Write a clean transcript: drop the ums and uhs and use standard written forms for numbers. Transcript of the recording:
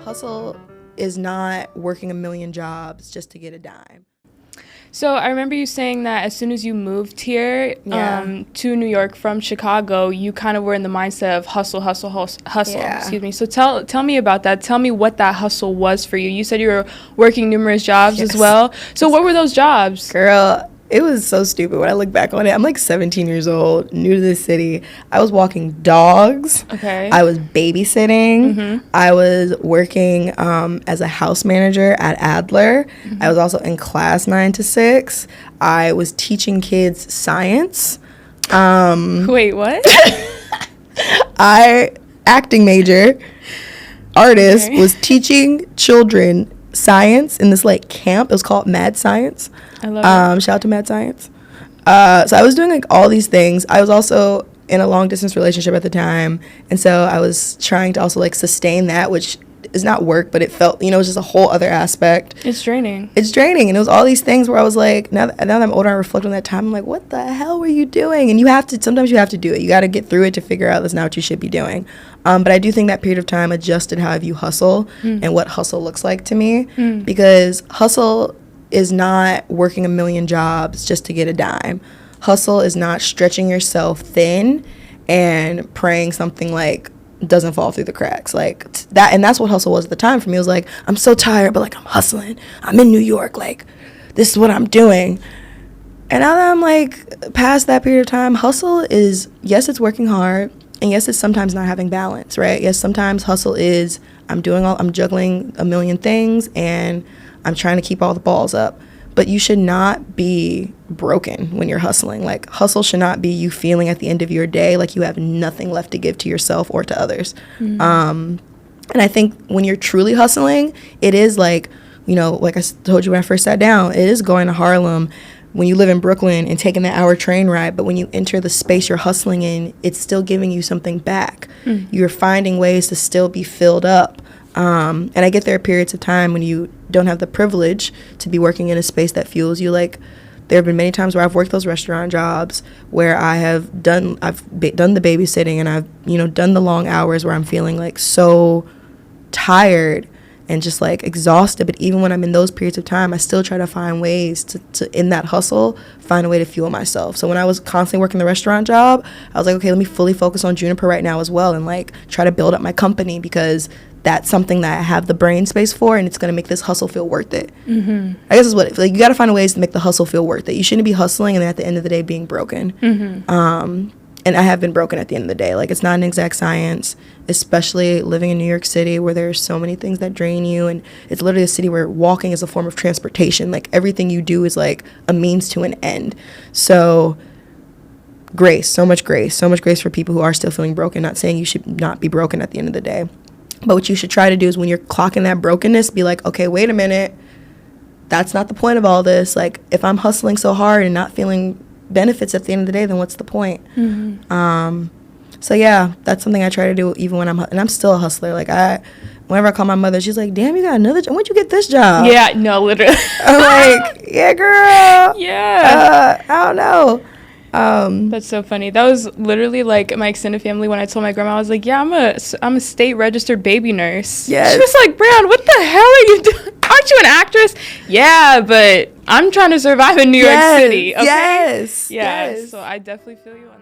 Hustle is not working a million jobs just to get a dime. So I remember you saying that as soon as you moved here to New York from Chicago, you kind of were in the mindset of hustle. Yeah. Excuse me. So tell me about that. Tell me what that hustle was for you. You said you were working numerous jobs as well. So what were those jobs? Girl, it was so stupid when I look back on it. I'm like 17 years old, new to this city. I was walking dogs. Okay. I was babysitting. I was working as a house manager at Adler. I was also in class 9 to 6. I was teaching kids science. Wait, what? Acting major, artist, was teaching children science in this like camp. It was called Mad Science. I love it. Shout out to Mad Science. So I was doing like all these things. I was also in a long distance relationship at the time, and so I was trying to also like sustain that, which is not work, but it felt, it was just a whole other aspect. It's draining. And it was all these things where I was like, now that I'm older, I reflect on that time. I'm like, what the hell were you doing? And sometimes you have to do it. You got to get through it to figure out that's not what you should be doing. But I do think that period of time adjusted how I view hustle and what hustle looks like to me, because hustle is not working a million jobs just to get a dime. Hustle is not stretching yourself thin and praying something like doesn't fall through the cracks like that. And that's what hustle was at the time for me. It was like, I'm so tired, but like I'm hustling. I'm in New York, like this is what I'm doing. And now that I'm like past that period of time, hustle is, yes, it's working hard, and yes, it's sometimes not having balance, right? Yes, sometimes hustle is I'm juggling a million things and I'm trying to keep all the balls up. But you should not be broken when you're hustling. Like, hustle should not be you feeling at the end of your day like you have nothing left to give to yourself or to others. And I think when you're truly hustling, it is like, like I told you when I first sat down, it is going to Harlem when you live in Brooklyn and taking that hour train ride. But when you enter the space you're hustling in, it's still giving you something back. You're finding ways to still be filled up. And I get there are periods of time when you don't have the privilege to be working in a space that fuels you. Like, there have been many times where I've worked those restaurant jobs where I've done the babysitting, and I've, done the long hours where I'm feeling like so tired and just like exhausted. But even when I'm in those periods of time, I still try to find ways to in that hustle, find a way to fuel myself. So when I was constantly working the restaurant job, I was like, okay, let me fully focus on Juniper right now as well, and like try to build up my company, because that's something that I have the brain space for, and it's going to make this hustle feel worth it. I guess is what you got to find ways to make the hustle feel worth it. You shouldn't be hustling and then at the end of the day being broken. And I have been broken at the end of the day. Like, it's not an exact science, especially living in New York City where there's so many things that drain you. And it's literally a city where walking is a form of transportation. Like, everything you do is like a means to an end. So so much grace for people who are still feeling broken. Not saying you should not be broken at the end of the day. But what you should try to do is when you're clocking that brokenness, be like, okay, wait a minute. That's not the point of all this. Like, if I'm hustling so hard and not feeling benefits at the end of the day, then what's the point? So yeah, that's something I try to do even when and I'm still a hustler. Like, whenever I call my mother, she's like, damn, you got another job? When'd you get this job? Yeah, no, literally. I'm like, yeah, girl. Yeah. I don't know. That's so funny. That was literally like my extended family when I told my grandma. I was like, yeah, I'm a state registered baby nurse. Yes. She was like, Brian, what the hell are you doing? Aren't you an actress? Yeah, but I'm trying to survive in New York City. Okay? Yes. Yeah. So I definitely feel you on